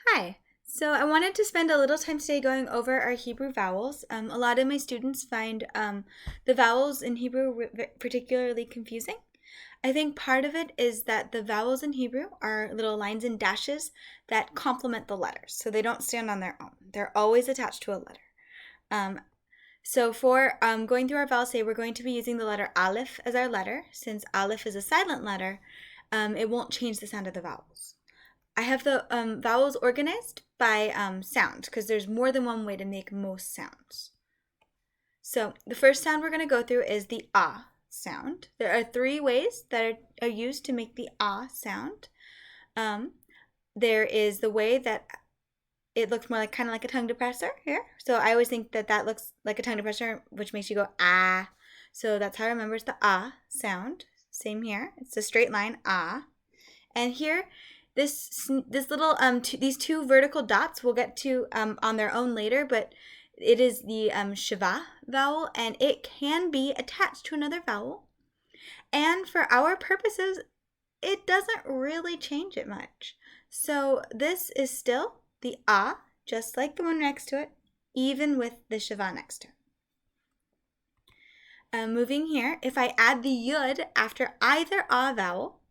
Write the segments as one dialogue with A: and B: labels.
A: Hi. So I wanted to spend a little time today going over our Hebrew vowels. A lot of my students find the vowels in Hebrew particularly confusing. I think part of it is that the vowels in Hebrew are little lines and dashes that complement the letters, so they don't stand on their own. They're always attached to a letter. Um, so for going through our vowels today, we're going to be using the letter Aleph as our letter. Since Aleph is a silent letter, it won't change the sound of the vowels. I have the vowels organized by sound because there's more than one way to make most sounds. So the first sound we're going to go through is the ah sound. There are three ways that are used to make the ah sound. There is the way that it looks more like kind of like a tongue depressor here. So I always think that that looks like a tongue depressor, which makes you go ah. So that's how I remember it's the ah sound. Same here. It's a straight line ah. And here this little these two vertical dots we'll get to on their own later, but it is the shiva vowel, and it can be attached to another vowel. And for our purposes, it doesn't really change it much. So this is still the ah, just like the one next to it, even with the shiva next to it. Moving here, if I add the yud after either ah vowel,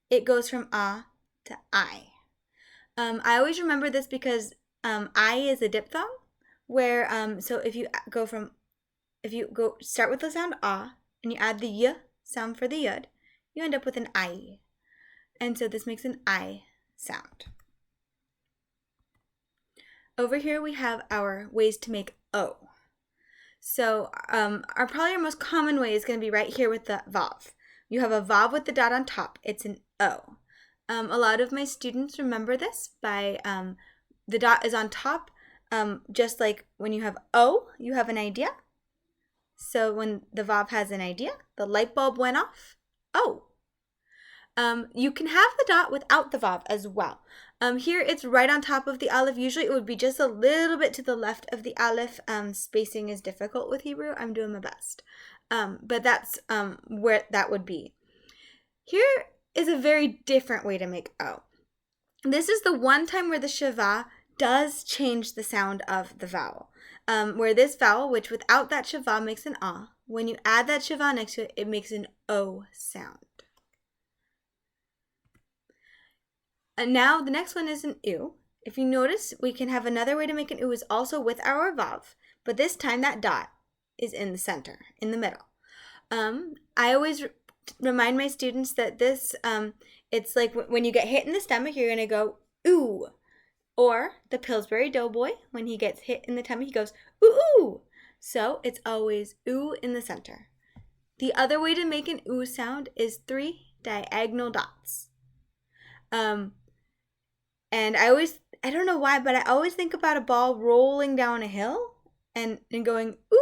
A: it goes from ah to I. I always remember this because I is a diphthong, where so if you start with the sound ah and you add the y sound for the yud, you end up with an I, and so this makes an I sound. Over here we have our ways to make O. So probably our most common way is going to be right here with the vav. You have a vav with the dot on top. It's an O. A lot of my students remember this by the dot is on top, just like when you have O, you have an idea. So when the vav has an idea, the light bulb went off. O. You can have the dot without the vav as well. Here it's right on top of the aleph. Usually it would be just a little bit to the left of the aleph. Spacing is difficult with Hebrew. I'm doing my best. But that's where that would be. Here is a very different way to make O. This is the one time where the shiva does change the sound of the vowel. Where this vowel, which without that shiva makes an ah, when you add that shiva next to it, it makes an O sound. And now the next one is an u. If you notice, we can have another way to make an u is also with our vav, but this time that dot is in the center, in the middle. I always remind my students that this, it's like when you get hit in the stomach, you're going to go, ooh. Or the Pillsbury Doughboy, when he gets hit in the tummy, he goes, ooh, ooh. So it's always ooh in the center. The other way to make an ooh sound is 3 diagonal dots. And I don't know why, but I always think about a ball rolling down a hill and going, ooh,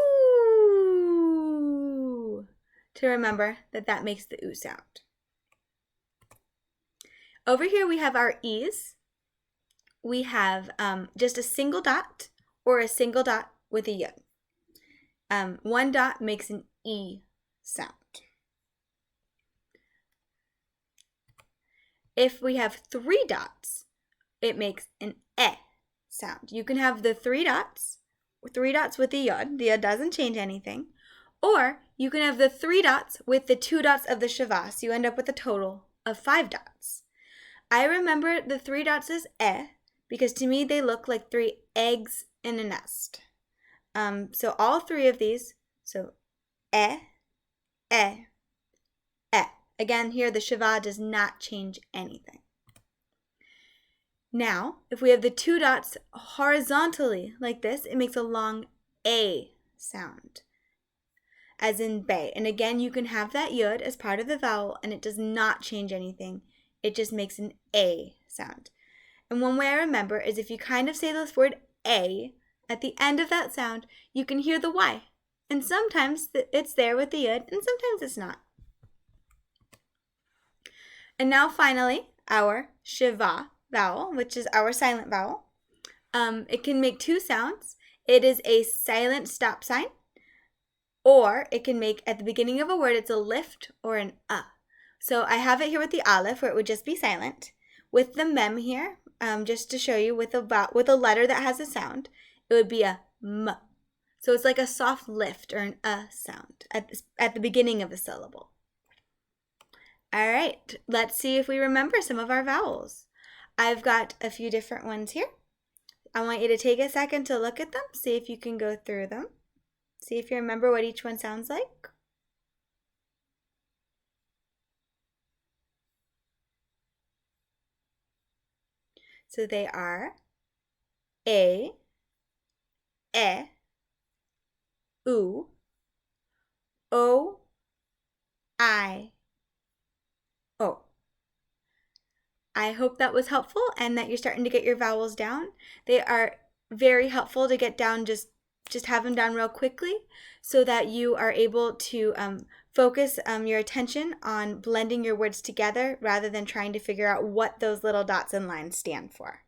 A: to remember that makes the ooh sound. Over here we have our e's. We have just a single dot or a single dot with a yud. One dot makes an e sound. If we have 3 dots, it makes an eh sound. You can have the 3 dots with the yod. The yod doesn't change anything. Or you can have the 3 dots with the 2 dots of the shiva. So you end up with a total of 5 dots. I remember the 3 dots as eh because to me they look like 3 eggs in a nest. So all 3 of these, so eh, eh, eh. Again, here the shiva does not change anything. Now, if we have the 2 dots horizontally like this, it makes a long A sound, as in bay. And again, you can have that yud as part of the vowel, and it does not change anything. It just makes an A sound. And one way I remember is if you kind of say this word A, at the end of that sound, you can hear the Y. And sometimes it's there with the yud, and sometimes it's not. And now finally, our shiva vowel, which is our silent vowel. It can make 2 sounds. It is a silent stop sign, or it can make, at the beginning of a word, it's a lift or an So I have it here with the aleph, where it would just be silent. With the mem here, just to show you with a letter that has a sound, it would be a m. So it's like a soft lift or an sound at the beginning of a syllable. All right, let's see if we remember some of our vowels. I've got a few different ones here. I want you to take a second to look at them, see if you can go through them. See if you remember what each one sounds like. So they are A, E, U, O, I, O. I hope that was helpful and that you're starting to get your vowels down. They are very helpful to get down, just have them down real quickly so that you are able to focus your attention on blending your words together rather than trying to figure out what those little dots and lines stand for.